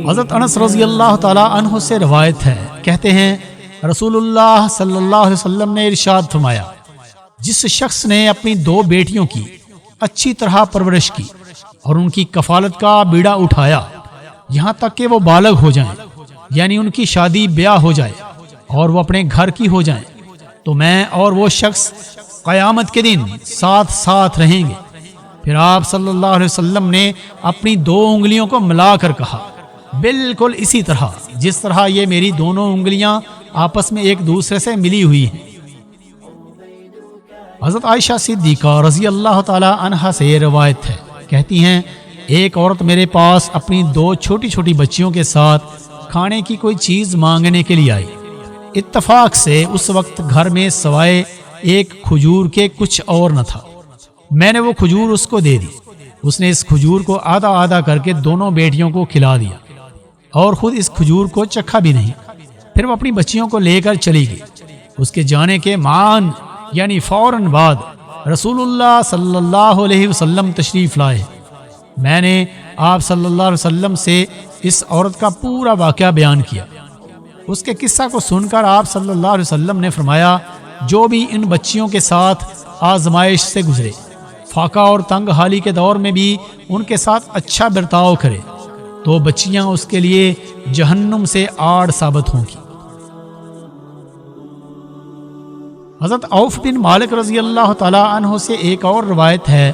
حضرت انس رضی اللہ تعالی عنہ سے روایت ہے، کہتے ہیں رسول اللہ صلی اللہ علیہ وسلم نے ارشاد فرمایا، جس شخص نے اپنی 2 بیٹیوں کی اچھی طرح پرورش کی اور ان کی کفالت کا بیڑا اٹھایا یہاں تک کہ وہ بالغ ہو جائیں، یعنی ان کی شادی بیاہ ہو جائے اور وہ اپنے گھر کی ہو جائیں، تو میں اور وہ شخص قیامت کے دن ساتھ ساتھ رہیں گے۔ پھر آپ صلی اللہ علیہ وسلم نے اپنی 2 انگلیوں کو ملا کر کہا، بالکل اسی طرح جس طرح یہ میری دونوں انگلیاں آپس میں ایک دوسرے سے ملی ہوئی ہیں۔ حضرت عائشہ صدیقہ رضی اللہ تعالی عنہا سے یہ روایت ہے، کہتی ہیں ایک عورت میرے پاس اپنی 2 چھوٹی چھوٹی بچیوں کے ساتھ کھانے کی کوئی چیز مانگنے کے لیے آئی۔ اتفاق سے اس وقت گھر میں سوائے ایک کھجور کے کچھ اور نہ تھا۔ میں نے وہ کھجور اس کو دے دی۔ اس نے اس کھجور کو آدھا آدھا کر کے دونوں بیٹیوں کو کھلا دیا اور خود اس کھجور کو چکھا بھی نہیں۔ پھر وہ اپنی بچیوں کو لے کر چلی گئی۔ اس کے جانے کے معان یعنی فوراً بعد رسول اللہ صلی اللہ علیہ وسلم تشریف لائے۔ میں نے آپ صلی اللہ علیہ وسلم سے اس عورت کا پورا واقعہ بیان کیا۔ اس کے قصہ کو سن کر آپ صلی اللہ علیہ وسلم نے فرمایا، جو بھی ان بچیوں کے ساتھ آزمائش سے گزرے، فاقہ اور تنگ حالی کے دور میں بھی ان کے ساتھ اچھا برتاؤ کرے تو بچیاں اس کے لیے جہنم سے آڑ ثابت ہوں گی۔ حضرت عوف بن مالک رضی اللہ تعالی عنہ سے ایک اور روایت ہے،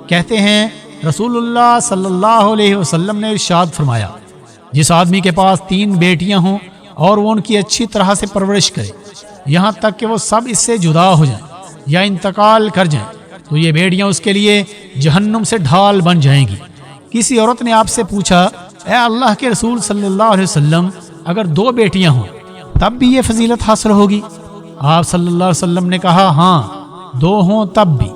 کہتے ہیں رسول اللہ صلی اللہ علیہ وسلم نے ارشاد فرمایا، جس آدمی کے پاس 3 بیٹیاں ہوں اور وہ ان کی اچھی طرح سے پرورش کرے یہاں تک کہ وہ سب اس سے جدا ہو جائیں یا انتقال کر جائیں، تو یہ بیٹیاں اس کے لیے جہنم سے ڈھال بن جائیں گی۔ کسی عورت نے آپ سے پوچھا، اے اللہ کے رسول صلی اللہ علیہ وسلم، اگر 2 بیٹیاں ہوں تب بھی یہ فضیلت حاصل ہوگی؟ آپ صلی اللہ علیہ وسلم نے کہا، ہاں 2 ہوں تب بھی۔